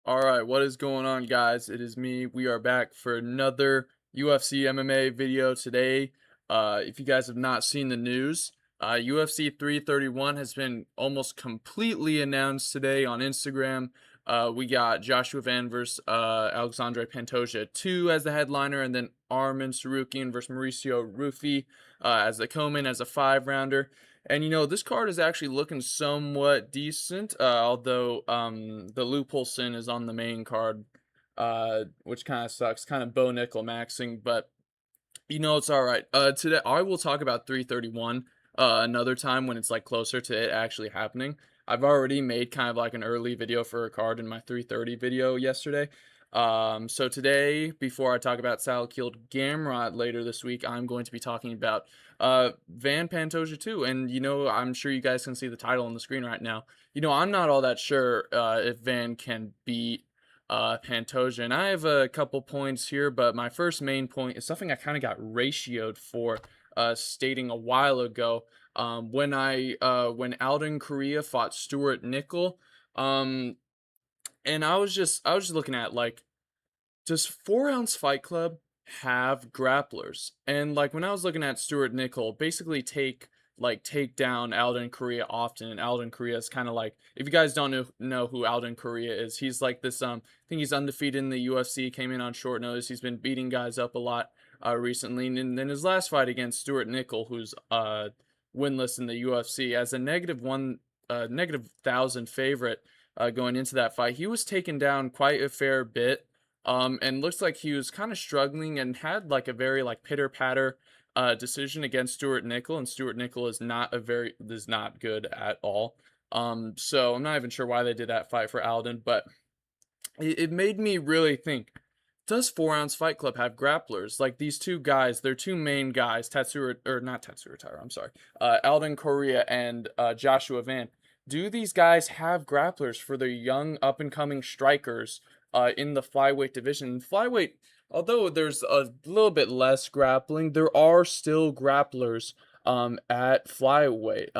All right, what is going on, guys? It is me. We are back for another UFC MMA video today. If you guys have not seen the news, UFC 331 has been almost completely announced today on Instagram. We got Joshua Van versus Alexandre Pantoja 2 as the headliner, and then Arman Sarukian versus Mauricio Rufy as the co-main as a 5-rounder. And this card is actually looking somewhat decent, although the loophole sin is on the main card, which kind of sucks, kind of Bo Nickel maxing, but it's all right. Today I will talk about 331 another time when it's like closer to it actually happening. I've already made kind of like an early video for a card in my 330 video yesterday. So today, before I talk about Sal killed Gamrot later this week, I'm going to be talking about Van Pantoja 2. And I'm sure you guys can see the title on the screen right now. I'm not all that sure if Van can beat Pantoja, and I have a couple points here, but my first main point is something I kind of got ratioed for stating a while ago when Alden Korea fought Stuart Nickel, and I was just looking at, like, does 4 Ounce Fight Club have grapplers? And like when I was looking at Stuart Nickel, basically take down Alden Korea often, and Alden Korea is kind of like, if you guys don't know who Alden Korea is, he's like this I think he's undefeated in the UFC, came in on short notice. He's been beating guys up a lot recently, and then his last fight against Stuart Nickel, who's winless in the UFC, as a negative 1,000 favorite going into that fight, he was taken down quite a fair bit. And looks like he was kind of struggling and had like a very like pitter patter decision against Stuart Nickel, and Stuart Nickel is not good at all. So I'm not even sure why they did that fight for Alden, but it made me really think, does 4 Ounce Fight Club have grapplers? Like these two guys, their two main guys, not Tatsuro Taira, I'm sorry, Alden Korea and Joshua Van. Do these guys have grapplers for their young up and coming strikers in the flyweight division? Flyweight, although there's a little bit less grappling, there are still grapplers at flyweight.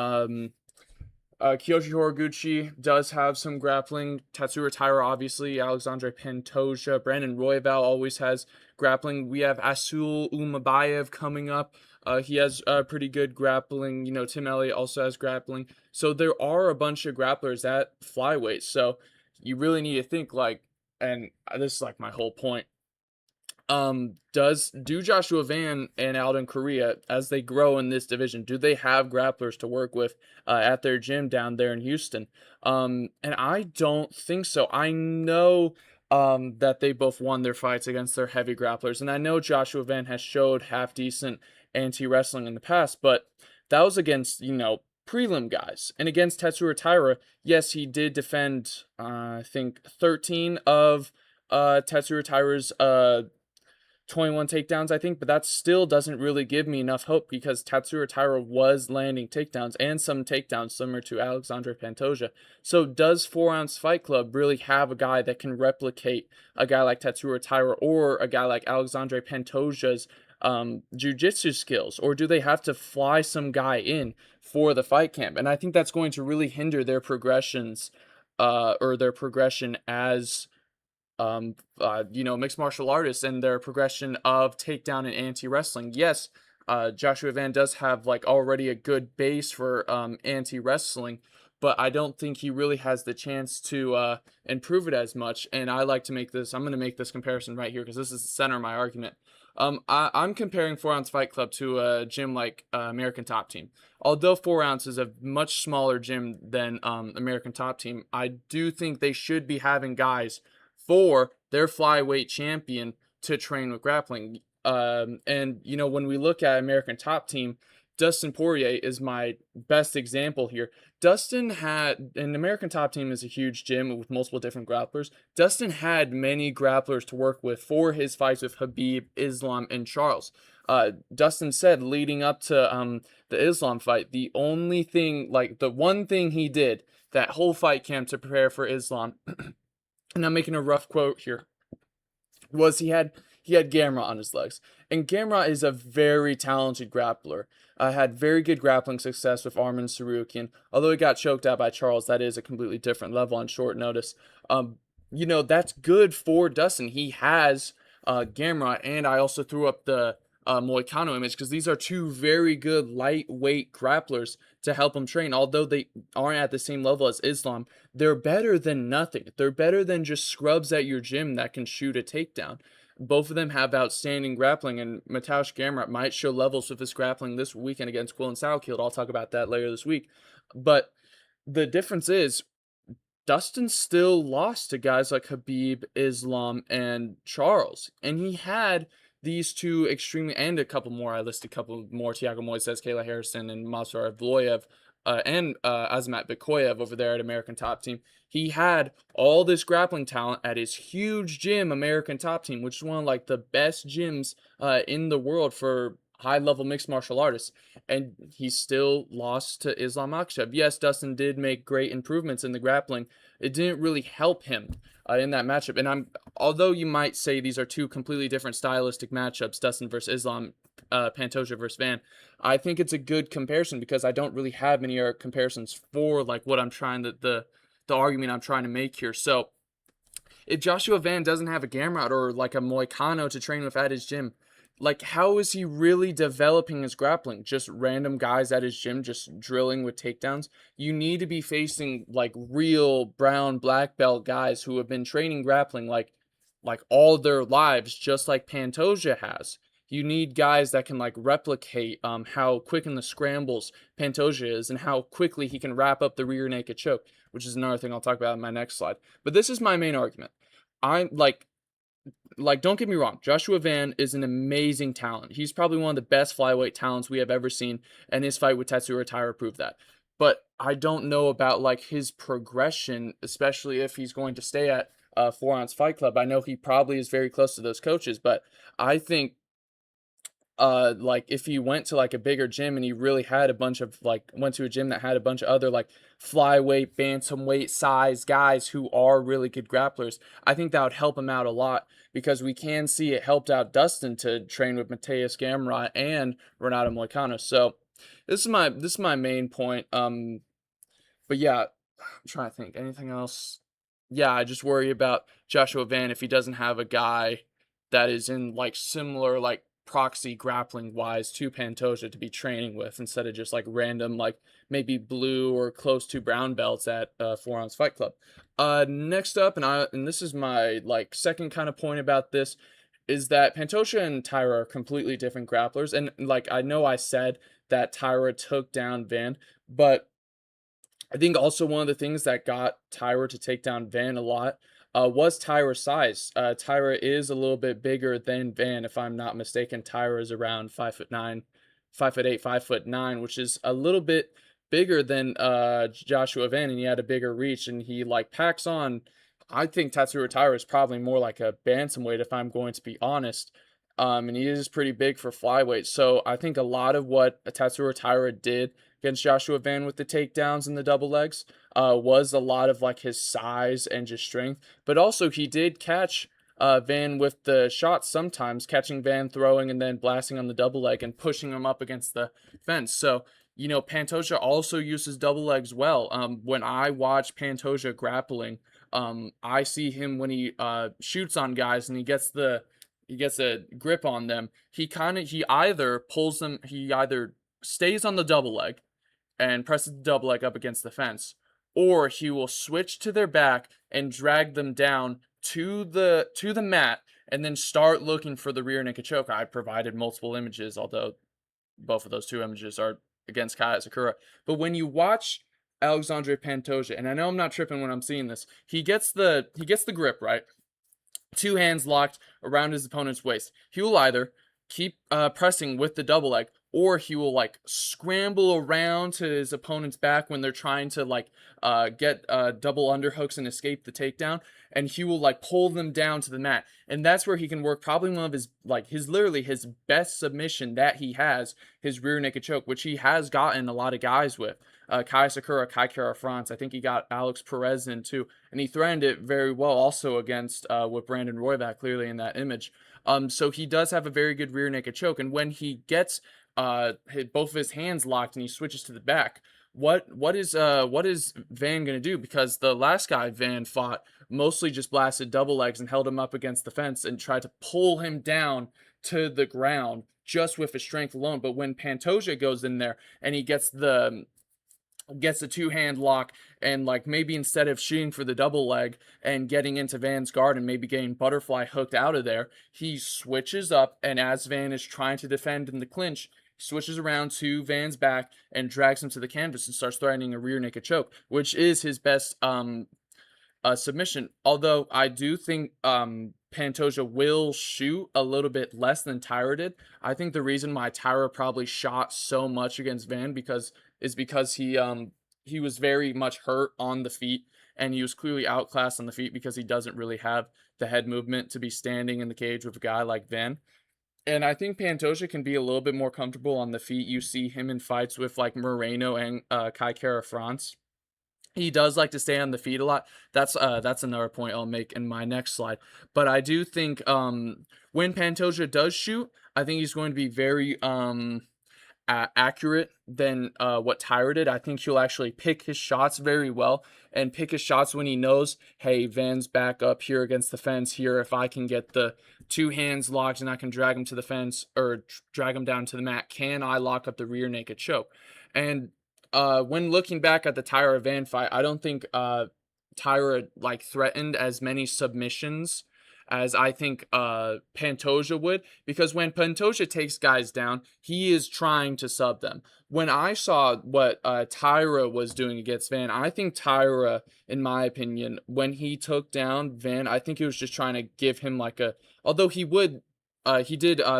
Kyoji Horiguchi does have some grappling. Tatsuro Taira, obviously. Alexandre Pantoja. Brandon Royval always has grappling. We have Asul Umabayev coming up. He has pretty good grappling. Tim Elliott also has grappling. So there are a bunch of grapplers at flyweight. So you really need to think, like, and this is like my whole point. Do Joshua Van and Alden Korea, as they grow in this division, do they have grapplers to work with at their gym down there in Houston? And I don't think so. I know that they both won their fights against their heavy grapplers, and I know Joshua Van has showed half decent anti-wrestling in the past, but that was against, prelim guys. And against Tatsuro Taira, yes, he did defend, I think, 13 of Tatsuro Taira's 21 takedowns, I think, but that still doesn't really give me enough hope, because Tatsuro Taira was landing takedowns, and some takedowns similar to Alexandre Pantoja. So does 4 Ounce Fight Club really have a guy that can replicate a guy like Tatsuro Taira or a guy like Alexandre Pantoja's jiu-jitsu skills, or do they have to fly some guy in for the fight camp? And I think that's going to really hinder their progressions or their progression as mixed martial artists and their progression of takedown and anti-wrestling. Yes, Joshua Van does have like already a good base for anti-wrestling, but I don't think he really has the chance to improve it as much. And I'm going to make this comparison right here, because this is the center of my argument. I'm comparing 4 Ounce Fight Club to a gym like American Top Team. Although 4 Ounce is a much smaller gym than American Top Team, I do think they should be having guys for their flyweight champion to train with grappling. And when we look at American Top Team, Dustin Poirier is my best example here. Dustin had an American Top Team is a huge gym with multiple different grapplers. Dustin had many grapplers to work with for his fights with Khabib, Islam, and Charles. Dustin said leading up to the Islam fight, the one thing he did that whole fight camp to prepare for Islam, and I'm making a rough quote here, was he had Gamrot on his legs. And Gamrot is a very talented grappler. Had very good grappling success with Arman Sarukian. Although he got choked out by Charles, that is a completely different level on short notice. that's good for Dustin. He has Gamrot, and I also threw up the Moicano image because these are two very good lightweight grapplers to help him train. Although they aren't at the same level as Islam, they're better than nothing. They're better than just scrubs at your gym that can shoot a takedown. Both of them have outstanding grappling, and Mateusz Gamrot might show levels with his grappling this weekend against Quillen Salkield. I'll talk about that later this week. But the difference is Dustin still lost to guys like Habib, Islam, and Charles. And he had these two extremely, and a couple more. I listed a couple more: Thiago Moises, Kayla Harrison, and Masar Evloev, and Azamat Bikoyev over there at American Top Team. He had all this grappling talent at his huge gym, American Top Team, which is one of like the best gyms in the world for high level mixed martial artists, and he still lost to Islam Makhachev. Yes, Dustin did make great improvements in the grappling. It didn't really help him in that matchup. And although you might say these are two completely different stylistic matchups, Dustin versus Islam, Pantoja versus Van, I think it's a good comparison because I don't really have any other comparisons for like what I'm trying to the argument I'm trying to make here. So if Joshua Van doesn't have a Gamrot or like a Moicano to train with at his gym, like how is he really developing his grappling? Just random guys at his gym just drilling with takedowns? You need to be facing like real brown black belt guys who have been training grappling like all their lives, just like Pantoja has. You need guys that can like replicate how quick in the scrambles Pantoja is and how quickly he can wrap up the rear naked choke, which is another thing I'll talk about in my next slide. But this is my main argument. I'm like don't get me wrong, Joshua Van is an amazing talent. He's probably one of the best flyweight talents we have ever seen, and his fight with Tatsuro Taira proved that. But I don't know about like his progression, especially if he's going to stay at 4 Ounce Fight Club. I know he probably is very close to those coaches, but I think like if he went to like a bigger gym and he really had a bunch of like went to a gym that had a bunch of other like flyweight, bantamweight size guys who are really good grapplers, I think that would help him out a lot because we can see it helped out Dustin to train with Mateus Gamrot and Renato Moicano. So this is my main point. But yeah, I'm trying to think anything else. Yeah, I just worry about Joshua Van if he doesn't have a guy that is in like similar like proxy grappling wise to Pantoja to be training with instead of just like random like maybe blue or close to brown belts at 4 Ounce Fight Club. Next up, and this is my like second kind of point about this is that Pantoja and Tyra are completely different grapplers, and like I know I said that Tyra took down Van, but I think also one of the things that got Tyra to take down Van a lot was Tyra's size. Tyra is a little bit bigger than Van, if I'm not mistaken. Tyra is around 5'9", 5'8", 5'9", which is a little bit bigger than Joshua Van, and he had a bigger reach, and he like packs on. I think Tatsuro Tyra is probably more like a bantamweight, if I'm going to be honest. And he is pretty big for flyweight. So I think a lot of what Tatsuro Tyra did against Joshua Van with the takedowns and the double legs was a lot of like his size and just strength. But also he did catch Van with the shots sometimes, catching Van throwing and then blasting on the double leg and pushing him up against the fence. So, Pantoja also uses double legs well. When I watch Pantoja grappling, I see him when he shoots on guys and he gets a grip on them. He either pulls them, he either stays on the double leg and presses the double leg up against the fence, or he will switch to their back and drag them down to the mat and then start looking for the rear naked choke. I provided multiple images, although both of those two images are against Kaya Sakura. But when you watch Alexandre Pantoja, and I know I'm not tripping when I'm seeing this, he gets the grip, right? Two hands locked around his opponent's waist. He will either keep pressing with the double leg, or he will like scramble around to his opponent's back when they're trying to like get double underhooks and escape the takedown, and he will like pull them down to the mat. And that's where he can work probably one of his literally his best submission that he has, his rear naked choke, which he has gotten a lot of guys with. Kai Sakura, Kai Kara France. I think he got Alex Perez in too, and he threatened it very well also against with Brandon Royvac clearly in that image. So he does have a very good rear naked choke, and when he gets both of his hands locked and he switches to the back, what is Van gonna do? Because the last guy Van fought mostly just blasted double legs and held him up against the fence and tried to pull him down to the ground just with his strength alone. But when Pantoja goes in there and he gets a two-hand lock, and like maybe instead of shooting for the double leg and getting into Van's guard and maybe getting butterfly hooked out of there, he switches up, and as Van is trying to defend in the clinch, switches around to Van's back and drags him to the canvas and starts threatening a rear naked choke, which is his best submission. Although I do think Pantoja will shoot a little bit less than Tyra did. I think the reason why Tyra probably shot so much against Van because he was very much hurt on the feet, and he was clearly outclassed on the feet because he doesn't really have the head movement to be standing in the cage with a guy like Van. And I think Pantoja can be a little bit more comfortable on the feet. You see him in fights with like Moreno and Kai Kara France. He does like to stay on the feet a lot. That's another point I'll make in my next slide. But I do think when Pantoja does shoot, I think he's going to be very accurate than what Tyra did. I think he'll actually pick his shots very well and pick his shots when he knows, hey, Van's back up here against the fence here. If I can get the two hands locked and I can drag him to the fence or drag him down to the mat, can I lock up the rear naked choke? And when looking back at the Tyra Van fight, I don't think Tyra like threatened as many submissions as I think Pantoja would, because when Pantoja takes guys down, he is trying to sub them. When I saw what Tyra was doing against Van, I think Tyra, in my opinion, when he took down Van, I think he was just trying to give him like a, although he did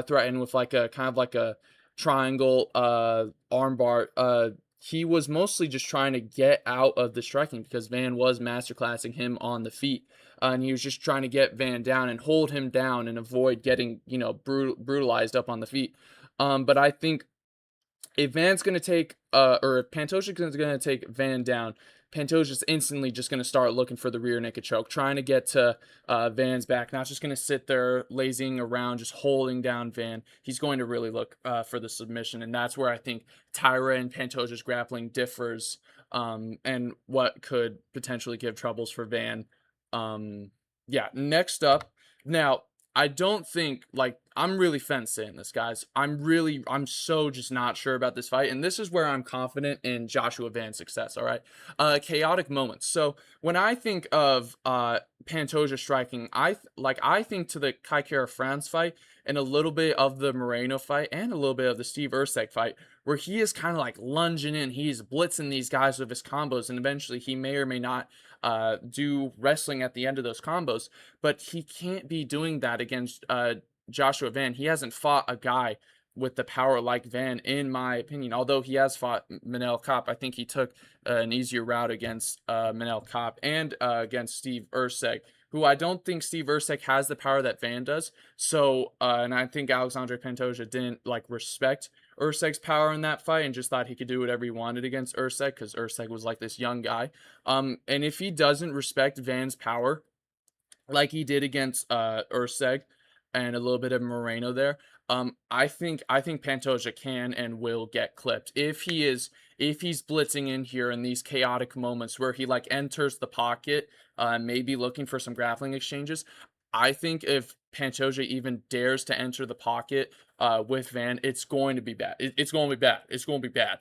threaten with like a kind of like a triangle armbar. He was mostly just trying to get out of the striking because Van was masterclassing him on the feet. And he was just trying to get Van down and hold him down and avoid getting, brutalized up on the feet. But I think if Van's going to take, or if Pantoja is going to take Van down, Pantoja's instantly just going to start looking for the rear naked choke, trying to get to Van's back, not just going to sit there lazying around, just holding down Van. He's going to really look for the submission, and that's where I think Tyra and Pantoja's grappling differs, and what could potentially give troubles for Van. Yeah, next up, now, I don't think, like, I'm really fence saying this, guys. I'm so just not sure about this fight. And this is where I'm confident in Joshua Van's success, all right? Chaotic moments. So when I think of Pantoja striking, I think to the Kai Kara France fight and a little bit of the Moreno fight and a little bit of the Steve Erceg fight, where he is kind of like lunging in. He's blitzing these guys with his combos, and eventually he may or may not do wrestling at the end of those combos, but he can't be doing that against Joshua Van. He hasn't fought a guy with the power like Van, in my opinion. Although he has fought Manel Kopp, I think he took an easier route against Manel Kopp and against Steve Erceg, who I don't think Steve Erceg has the power that Van does. So, and I think Alexandre Pantoja didn't like respect Erceg's power in that fight and just thought he could do whatever he wanted against Erceg because Erceg was like this young guy. And if he doesn't respect Van's power, like he did against Erceg and a little bit of Moreno there, I think Pantoja can and will get clipped if he's blitzing in here in these chaotic moments where he like enters the pocket, maybe looking for some grappling exchanges. I think if Pantoja even dares to enter the pocket with Van, it's going to be bad. It's going to be bad. It's going to be bad.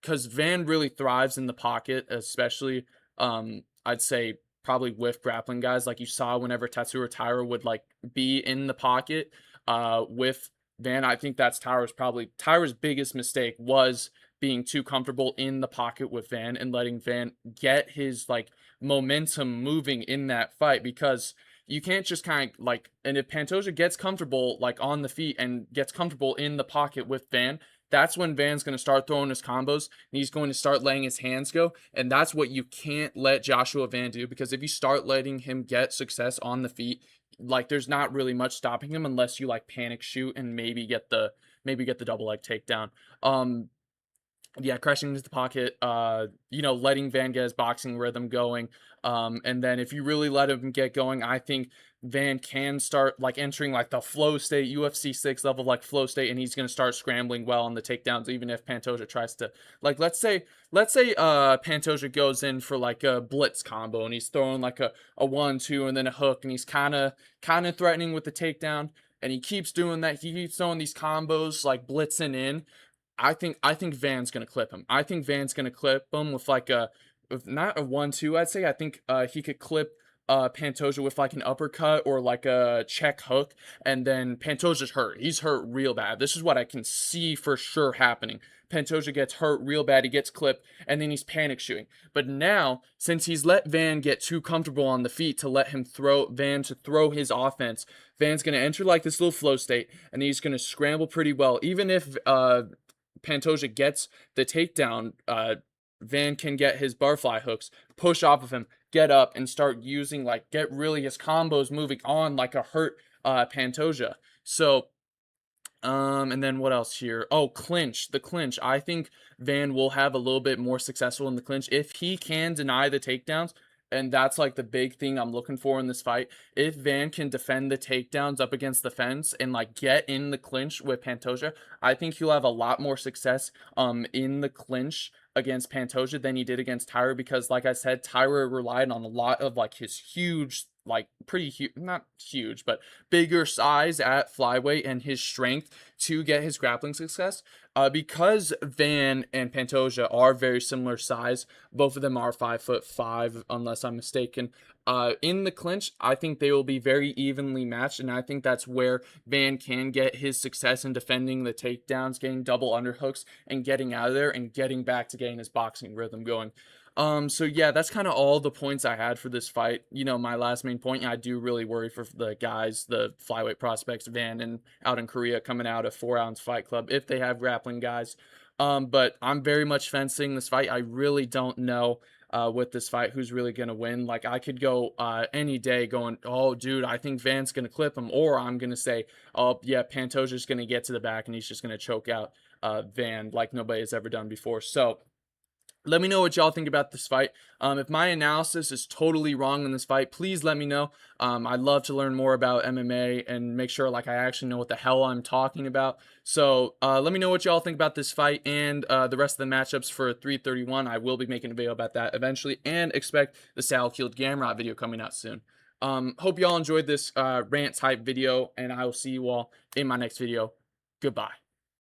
Because Van really thrives in the pocket, especially I'd say probably with grappling guys, like you saw whenever Tatsuro Taira would like be in the pocket with Van. I think that's Tyra's biggest mistake was being too comfortable in the pocket with Van and letting Van get his like momentum moving in that fight, because you can't just kind of like, and if Pantoja gets comfortable like on the feet and gets comfortable in the pocket with Van, that's when Van's going to start throwing his combos and he's going to start letting his hands go. And that's what you can't let Joshua Van do, because if you start letting him get success on the feet, like there's not really much stopping him unless you like panic shoot and maybe get the double leg takedown. Yeah, crashing into the pocket, letting Van get his boxing rhythm going. And then if you really let him get going, I think Van can start like entering like the flow state, UFC 6 level like flow state, and he's gonna start scrambling well on the takedowns, even if Pantoja tries to like let's say Pantoja goes in for like a blitz combo and he's throwing like a 1-2 and then a hook, and he's kinda threatening with the takedown, and he keeps doing that. He keeps throwing these combos like blitzing in. I think Van's gonna clip him. I think Van's gonna clip him with like with not a 1-2. I'd say I think he could clip Pantoja with like an uppercut or like a check hook, and then Pantoja's hurt. He's hurt real bad. This is what I can see for sure happening. Pantoja gets hurt real bad. He gets clipped, and then he's panic shooting. But now, since he's let Van get too comfortable on the feet to let him throw his offense, Van's gonna enter like this little flow state, and he's gonna scramble pretty well. Even if Pantoja gets the takedown, Van can get his barfly hooks, push off of him, get up, and start using like get really his combos moving on like a hurt Pantoja. So and then what else here? Oh, clinch. The clinch. I think Van will have a little bit more successful in the clinch if he can deny the takedowns. And that's like the big thing I'm looking for in this fight. If Van can defend the takedowns up against the fence and like get in the clinch with Pantoja, I think he'll have a lot more success in the clinch against Pantoja than he did against Tyra, because like I said, Tyra relied on a lot of like his huge, like pretty huge, not huge, but bigger size at flyweight and his strength to get his grappling success. Because Van and Pantoja are very similar size, both of them are 5'5", unless I'm mistaken. In the clinch, I think they will be very evenly matched, and I think that's where Van can get his success in defending the takedowns, getting double underhooks, and getting out of there and getting back to getting his boxing rhythm going. So yeah, that's kind of all the points I had for this fight. My last main point, I do really worry for the guys, the flyweight prospects, Van and out in Korea, coming out of 4 Ounce Fight Club, if they have grappling guys. But I'm very much fencing this fight. I really don't know with this fight who's really gonna win. Like I could go any day going, oh dude, I think Van's gonna clip him, or I'm gonna say, oh yeah, Pantoja's gonna get to the back and he's just gonna choke out Van like nobody has ever done before. So let me know what y'all think about this fight. If my analysis is totally wrong in this fight, please let me know. I'd love to learn more about MMA and make sure like I actually know what the hell I'm talking about. So let me know what y'all think about this fight and the rest of the matchups for 331. I will be making a video about that eventually, and expect the Sal killed Gamrot video coming out soon. Hope y'all enjoyed this rant type video, and I will see you all in my next video. Goodbye.